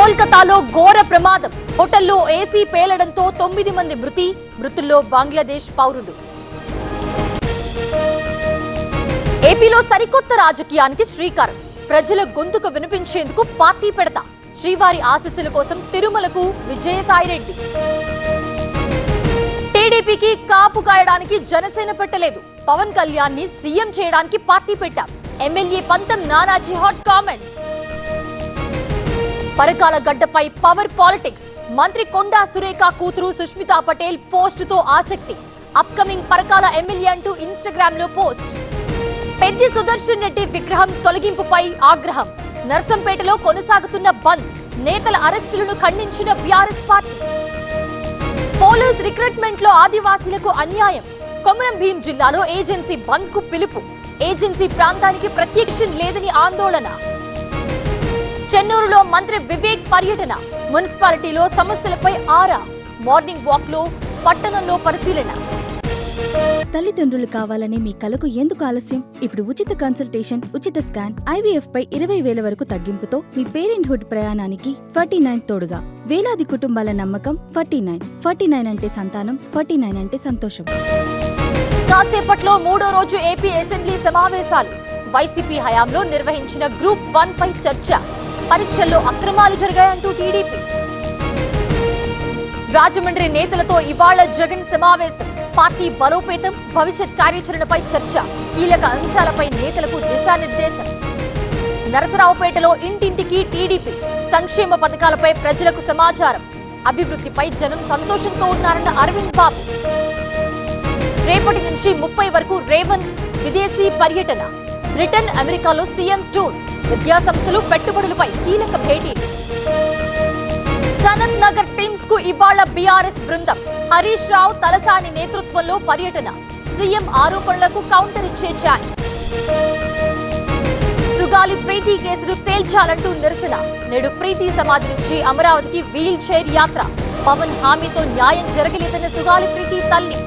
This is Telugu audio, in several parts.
కోల్కతాలో ఘోర ప్రమాదం. హోటల్లో ఏసీ పేలడంతో 9 మంది మృతుల్లో బంగ్లాదేశ్ పౌరులు. ఏపీలో సరికొత్త రాజకీయానికి శ్రీకారం. ప్రజల గొంతుకు వినిపించేందుకు పార్టీ పెడతా. శ్రీవారి ఆశీస్సుల కోసం తిరుమలకు విజయసాయిరెడ్డి. టీడీపీకి కాపు కాయడానికి జనసేన పెట్టలేదు. పవన్ కళ్యాణ్ ని సీఎం చేయడానికి పార్టీ పెట్టాం. ఎమ్మెల్యే పంతం నానాజీ హాట్ కామెంట్స్. పరకాల గడ్డపై పవర్ పాలిటిక్స్. మంత్రి కొండా సురేఖ కూతురు సుష్మితా పటేల్ పోస్టుతో ఆసక్తి. అప్కమింగ్ పరకాల ఎమ్మెల్యే అంటూ ఇన్స్టాగ్రామ్ లో పోస్ట్. పెద్ది సుదర్శన్ రెడ్డి విగ్రహం తొలగింపుపై ఆగ్రహం. నర్సంపేటలో కొనసాగుతున్న బంద్. నేతల అరెస్టులను ఖండించిన బీఆర్ఎస్ పార్టీ. పోలీస్ రిక్రూట్మెంట్ లో ఆదివాసీలకు అన్యాయం. కొమరం భీం జిల్లాలో ఏజెన్సీ బంద్ కు పిలుపు. ఏజెన్సీ ప్రాంతానికి ప్రత్యక్షం లేదని ఆందోళన. చెన్నూరులో మంత్రి వివేక్ పర్యటన. మున్సిపాలిటీలో సమస్యలపై ఆరా. మార్నింగ్ వాక్ లో పట్టణంలో పరిశీలన. తల్లిదండ్రులు కావాలనే మీ కలకు ఎందుకు ఆలస్యం? ఇప్పుడు ఉచిత కన్సల్టేషన్, ఉచిత స్కాన్, ఐవీఎఫ్ పై 20,000 వరకు తగ్గింపుతో మీ పేరెంట్హుడ్ ప్రయాణానికి 49 తోడుగా. వేలాది కుటుంబాల నమ్మకం 49 అంటే సంతానం, 49 అంటే సంతోషం. కాసేపట్లో 3వ రోజు ఏపీ అసెంబ్లీ సమావేశాలు. వైసీపీ హయాంలో నిర్వహించిన గ్రూప్ 1 పై చర్చ. పరీక్షల్లో అక్రమాలు జరిగాయంటూ టీడీపీ. రాజమండ్రి నేతలతో ఇవాళ జగన్ సమావేశం. పార్టీ బలోపేతం, భవిష్యత్ కార్యాచరణపై చర్చ. కీలక అంశాలపై నేతలకు దిశానిర్దేశం. నరసరావుపేటలో ఇంటింటికి టీడీపీ. సంక్షేమ పథకాలపై ప్రజలకు సమాచారం. అభివృద్ధిపై జనం సంతోషంతో ఉన్నారన్న అరవింద్ బాబు. రేపటి నుంచి 30 వరకు రేవంత్ విదేశీ పర్యటన. బ్రిటన్, అమెరికాలో సీఎం టూర్. విద్యాసంస్థలు, పెట్టుబడులపై కీలక భేటీలు. సనత్ నగర్ టీమ్స్ కు ఇవాళ బీఆర్ఎస్ బృందం. హరీష్ రావు, తలసాని నేతృత్వంలో పర్యటన. సీఎం ఆరోపణలకు కౌంటర్ ఇచ్చే ఛాన్స్. సుగాలి ప్రీతి కేసులు తేల్చాలంటూ నిరసన. నేడు ప్రీతి సమాధి నుంచి అమరావతికి వీల్ చైర్ యాత్ర. పవన్ హామీతో న్యాయం జరగలేదన్న సుగాలి ప్రీతి తల్లి.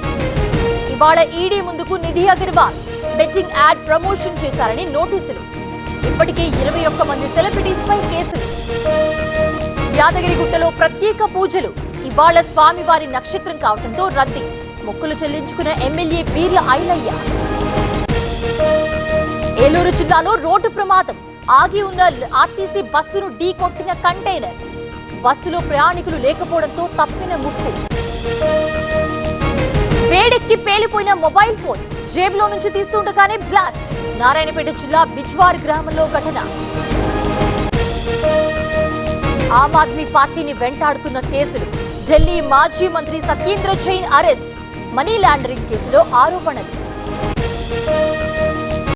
ఇవాళ ఈడీ ముందుకు Nidhi Agarwal. Betting add promotion చేశారని నోటీసులు. ఇప్పటికే 21 మంది సెలబ్రిటీస్ పై కేసులు. యాదగిరిగుట్టలో ప్రత్యేక పూజలు. ఇవాళ స్వామివారి నక్షత్రం కావడంతో రద్దీ. మొక్కులు చెల్లించుకున్న ఎమ్మెల్యే వీర్ల ఐలయ్య. ఏలూరు జిల్లాలో రోడ్డు ప్రమాదం. ఆగి ఉన్న ఆర్టీసీ బస్సును ఢీకొట్టిన కంటైనర్. బస్సులో ప్రయాణికులు లేకపోవడంతో తప్పిన ముప్పు. వేడెక్కి పేలిపోయిన మొబైల్ ఫోన్. జేబులో నుంచి తీస్తుండగానే బ్లాస్ట్. నారాయణపేట జిల్లా బిజ్వార్ గ్రామంలో ఘటన. ఆమ్ ఆద్మీ పార్టీని వెంటాడుతున్న కేసులు. ఢిల్లీ మాజీ మంత్రి Satyendra Jain arrest. Money laundering కేసులో ఆరోపణలు.